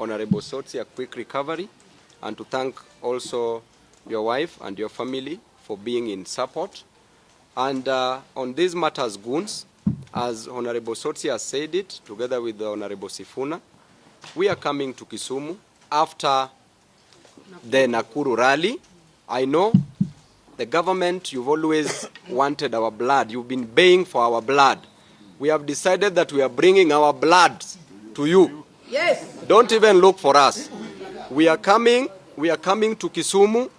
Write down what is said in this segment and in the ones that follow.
Honorable Sotsi a quick recovery, and to thank also your wife and your family for being in support. And on these matters, goons, as Honorable Sotsi has said it, together with the Honorable Sifuna, we are coming to Kisumu after the Nakuru rally. I know the government, you've always wanted our blood. You've been baying for our blood. We have decided that we are bringing our blood to you. Yes. Don't even look for us. We are coming to Kisumu.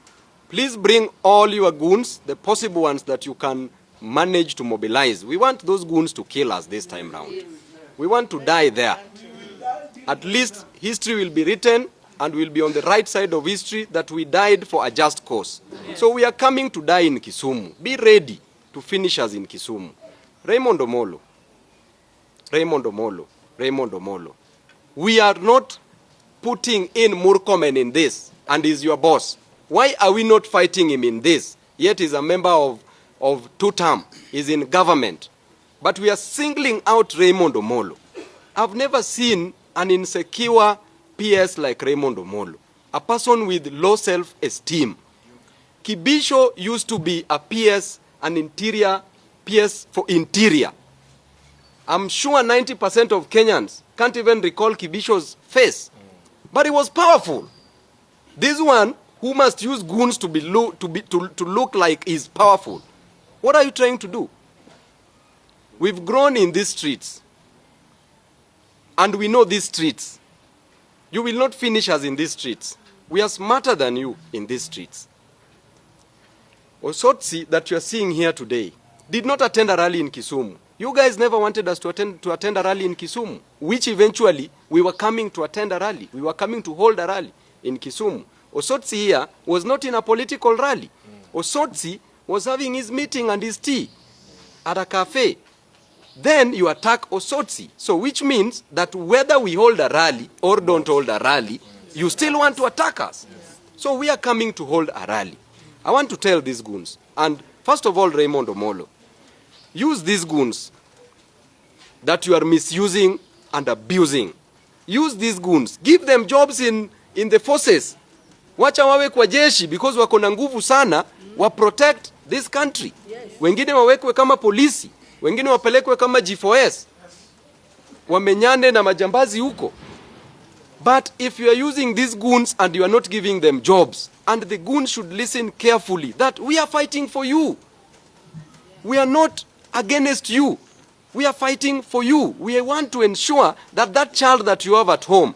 Please bring all your goons, the possible ones that you can manage to mobilize. We want those goons to kill us this time round. We want to die there. At least history will be written and we'll be on the right side of history that we died for a just cause. So we are coming to die in Kisumu. Be ready to finish us in Kisumu. Raymond Omolo. We are not putting in Murkomen in this, and he's your boss. Why are we not fighting him in this? Yet he's a member of two-term, he's in government. But we are singling out Raymond Omolo. I've never seen an insecure PS like Raymond Omolo, a person with low self-esteem. Kibisho used to be a PS, an interior, PS for interior. I'm sure 90% of Kenyans can't even recall Kibisho's face. But he was powerful. This one who must use goons to look like he's powerful. What are you trying to do? We've grown in these streets. And we know these streets. You will not finish us in these streets. We are smarter than you in these streets. Osotsi that you are seeing here today did not attend a rally in Kisumu. You guys never wanted us to attend a rally in Kisumu, which eventually we were coming to attend a rally. We were coming to hold a rally in Kisumu. Osotsi here was not in a political rally. Osotsi was having his meeting and his tea at a cafe. Then you attack Osotsi. So which means that whether we hold a rally or don't hold a rally, you still want to attack us. So we are coming to hold a rally. I want to tell these goons, and first of all, Raymond Omolo, use these goons that you are misusing and abusing. Use these goons. Give them jobs in the forces. Wacha wawe kwa jeshi because wako na nguvu sana wa protect this country. Wengine wawekwe kama polisi. Wengine wapelekwe kama G4S. Wamenyane na majambazi huko. But if you are using these goons and you are not giving them jobs, and the goons should listen carefully that we are fighting for you. We are not against you. We are fighting for you. We want to ensure that that child that you have at home,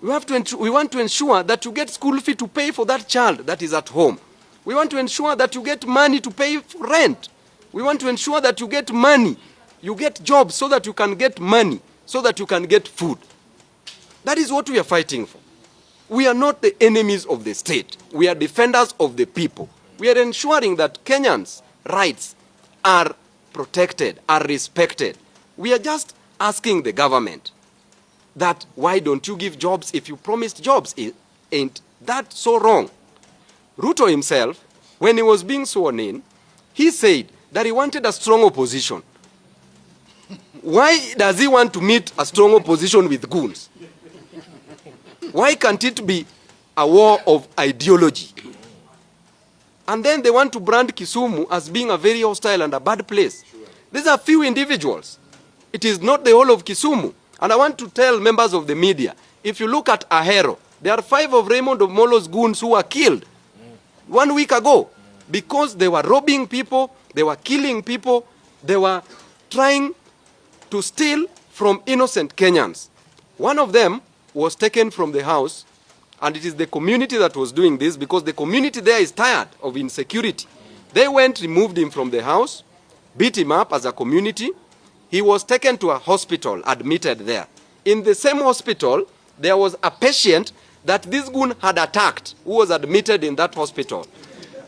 we want to ensure that you get school fee to pay for that child that is at home. We want to ensure that you get money to pay for rent. We want to ensure that you get money, you get jobs so that you can get money, so that you can get food. That is what we are fighting for. We are not the enemies of the state. We are defenders of the people. We are ensuring that Kenyans' rights are protected, are respected. We are just asking the government that why don't you give jobs if you promised jobs? Ain't that so wrong? Ruto himself, when he was being sworn in, he said that he wanted a strong opposition. Why does he want to meet a strong opposition with goons? Why can't it be a war of ideology? And then they want to brand Kisumu as being a very hostile and a bad place. These are few individuals. It is not the whole of Kisumu. And I want to tell members of the media, if you look at Ahero, there are 5 of Raymond Omolo's goons who were killed 1 week ago because they were robbing people, they were killing people, they were trying to steal from innocent Kenyans. One of them was taken from the house, and it is the community that was doing this because the community there is tired of insecurity. They went, removed him from the house, beat him up as a community. He was taken to a hospital, admitted there. In the same hospital, there was a patient that this goon had attacked who was admitted in that hospital.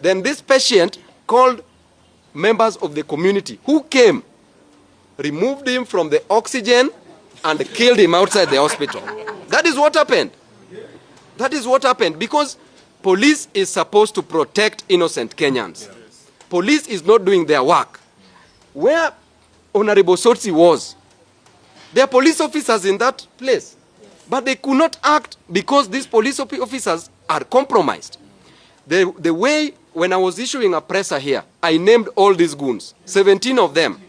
Then this patient called members of the community who came, removed him from the oxygen and killed him outside the hospital. That is what happened. That is what happened because police is supposed to protect innocent Kenyans. Police is not doing their work. Where Honorable Sotsi was, there are police officers in that place. But they could not act because these police officers are compromised. The way, when I was issuing a presser here, I named all these goons, 17 of them.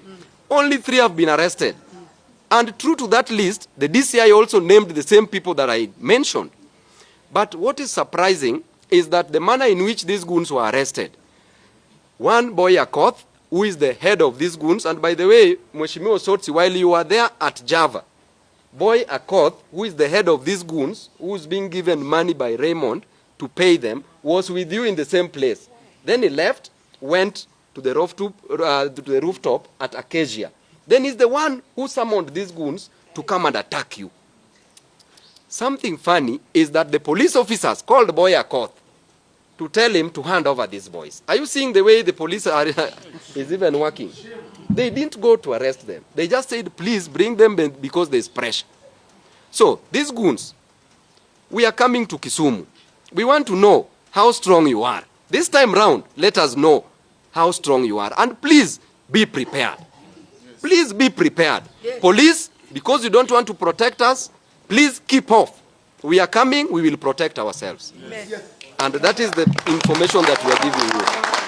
Only 3 have been arrested. And true to that list, the DCI also named the same people that I mentioned. But what is surprising is that the manner in which these goons were arrested. One boy Akoth, who is the head of these goons, and by the way, Mheshimiwa Sotsi, while you were there at Java, boy Akoth, who is the head of these goons, who is being given money by Raymond to pay them, was with you in the same place. Then he left, went to the rooftop at Acacia. Then he's the one who summoned these goons to come and attack you. Something funny is that the police officers called boy Akoth to tell him to hand over these boys. Are you seeing the way the police are is even working? They didn't go to arrest them. They just said, please bring them because there's pressure. So these goons, we are coming to Kisumu. We want to know how strong you are. This time round, let us know how strong you are. And please be prepared. Please be prepared. Police, because you don't want to protect us, please keep off. We are coming, we will protect ourselves. And that is the information that we are giving you.